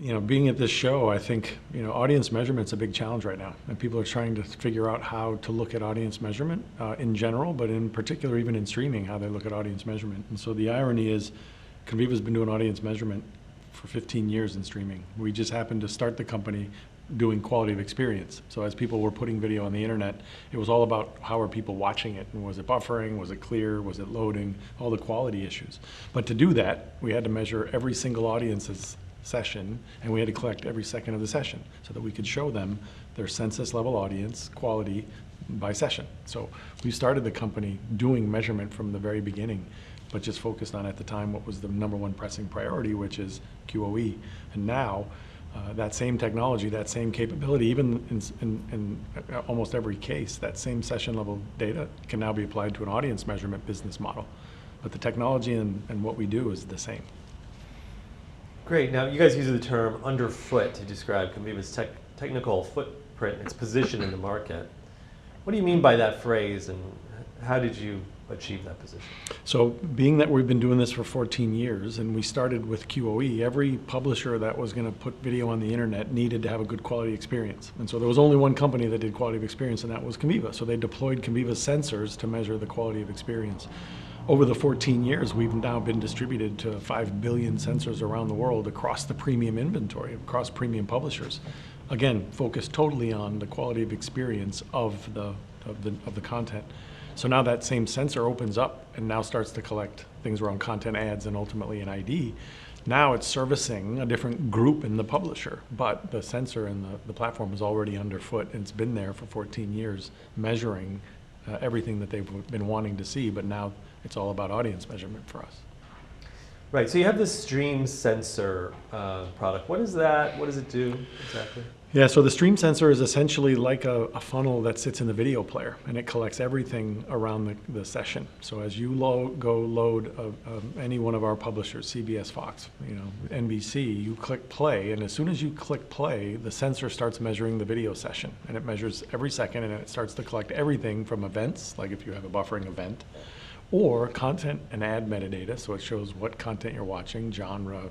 Being at this show, I think, audience measurement's a big challenge right now. And people are trying to figure out how to look at audience measurement in general, but in particular, even in streaming, how they look at audience measurement. And so the irony is, Conviva's been doing audience measurement for 15 years in streaming. We just happened to start the company doing quality of experience. So as people were putting video on the internet, it was all about how are people watching it, and was it buffering, was it clear, was it loading, all the quality issues. But to do that, we had to measure every single audience's session, and we had to collect every second of the session so that we could show them their census level audience quality by session. So we started the company doing measurement from the very beginning, but just focused on, at the time, what was the #1 pressing priority, which is QoE. And now, that same technology, that same capability, even in almost every case, that same session level data can now be applied to an audience measurement business model. But the technology and what we do is the same. Great. Now, you guys use the term underfoot to describe Conviva's technical footprint and its position in the market. What do you mean by that phrase, and how did you achieve that position? So, being that we've been doing this for 14 years, and we started with QoE, every publisher that was going to put video on the internet needed to have a good quality experience. And so there was only one company that did quality of experience, and that was Conviva. So they deployed Conviva's sensors to measure the quality of experience. Over the 14 years, we've now been distributed to 5 billion sensors around the world across the premium inventory, across premium publishers. Again, focused totally on the quality of experience of the content. So now that same sensor opens up and now starts to collect things around content, ads, and ultimately an ID. Now it's servicing a different group in the publisher, but the sensor and the platform is already underfoot, and it's been there for 14 years measuring everything that they've been wanting to see, but now it's all about audience measurement for us. Right, so you have this stream sensor product. What is that? What does it do exactly? Yeah, so the stream sensor is essentially like a funnel that sits in the video player, and it collects everything around the session. So as you go load any one of our publishers, CBS, Fox, NBC, you click play, and as soon as you click play, the sensor starts measuring the video session, and it measures every second, and it starts to collect everything from events, like if you have a buffering event, or content and ad metadata, so it shows what content you're watching, genre,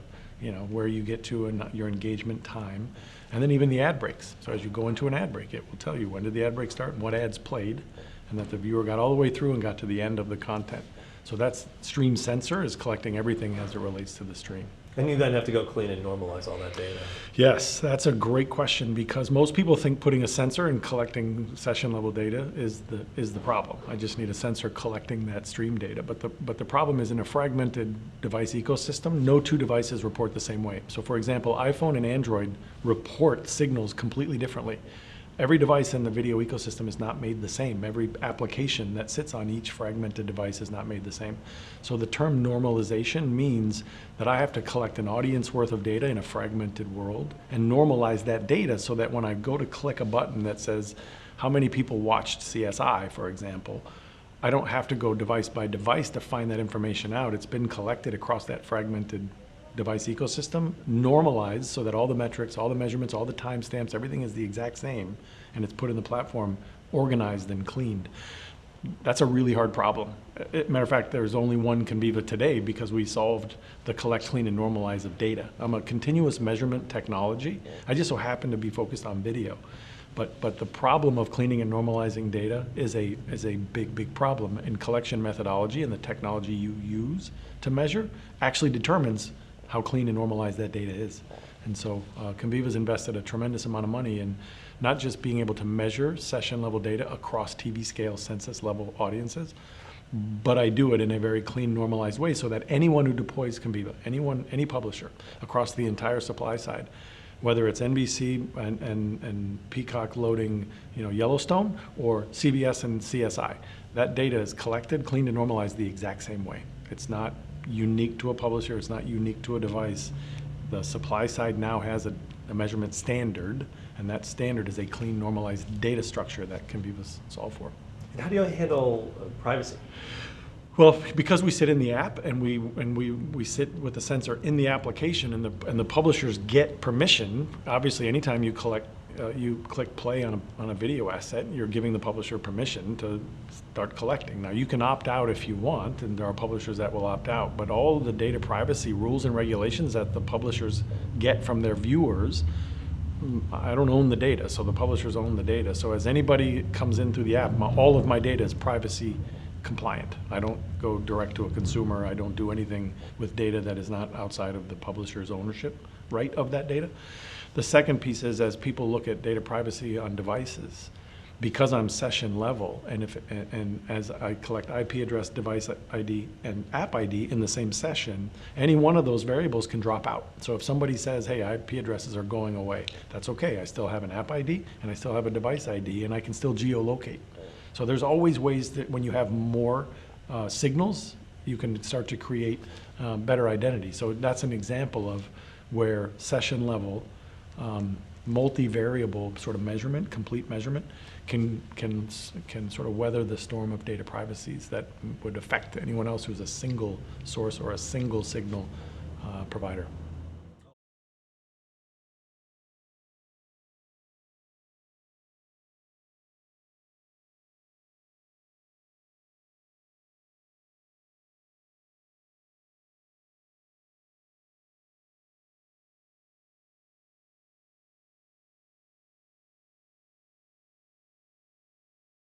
where you get to and your engagement time, and then even the ad breaks. So as you go into an ad break, it will tell you when did the ad break start and what ads played, and that the viewer got all the way through and got to the end of the content. So that's stream sensor is collecting everything as it relates to the stream. And you then have to go clean and normalize all that data. Yes, that's a great question, because most people think putting a sensor and collecting session level data is the problem. I just need a sensor collecting that stream data. But the problem is, in a fragmented device ecosystem, no two devices report the same way. So for example, iPhone and Android report signals completely differently. Every device in the video ecosystem is not made the same. Every application that sits on each fragmented device is not made the same. So the term normalization means that I have to collect an audience worth of data in a fragmented world and normalize that data so that when I go to click a button that says how many people watched CSI, for example, I don't have to go device by device to find that information out. It's been collected across that fragmented device ecosystem, normalized so that all the metrics, all the measurements, all the timestamps, everything is the exact same, and it's put in the platform, organized and cleaned. That's a really hard problem. Matter of fact, there's only one Conviva today because we solved the collect, clean, and normalize of data. I'm a continuous measurement technology. I just so happen to be focused on video. But the problem of cleaning and normalizing data is a big problem, and collection methodology and the technology you use to measure actually determines how clean and normalized that data is. And so Conviva's invested a tremendous amount of money in not just being able to measure session level data across TV scale census level audiences, but I do it in a very clean, normalized way so that anyone who deploys Conviva, any publisher across the entire supply side, whether it's NBC and Peacock loading Yellowstone, or CBS and CSI, that data is collected, cleaned, and normalized the exact same way. It's not unique to a publisher, it's not unique to a device. The supply side now has a measurement standard, and that standard is a clean, normalized data structure that Conviva's solved for. And how do you handle privacy? Well, because we sit in the app and we sit with the sensor in the application, and the publishers get permission. Obviously, anytime you collect you click play on a video asset, you're giving the publisher permission to start collecting. Now, you can opt out if you want, and there are publishers that will opt out, but all the data privacy rules and regulations that the publishers get from their viewers, I don't own the data, so the publishers own the data. So as anybody comes in through the app, all of my data is privacy compliant. I don't go direct to a consumer. I don't do anything with data that is not outside of the publisher's ownership right of that data. The second piece is, as people look at data privacy on devices, because I'm session level, and as I collect IP address, device ID, and app ID in the same session, any one of those variables can drop out. So if somebody says, hey, IP addresses are going away, that's okay. I still have an app ID, and I still have a device ID, and I can still geolocate. So there's always ways that when you have more signals, you can start to create better identity. So that's an example of where session level, multivariable sort of measurement, complete measurement, can sort of weather the storm of data privacies that would affect anyone else who's a single source or a single signal provider.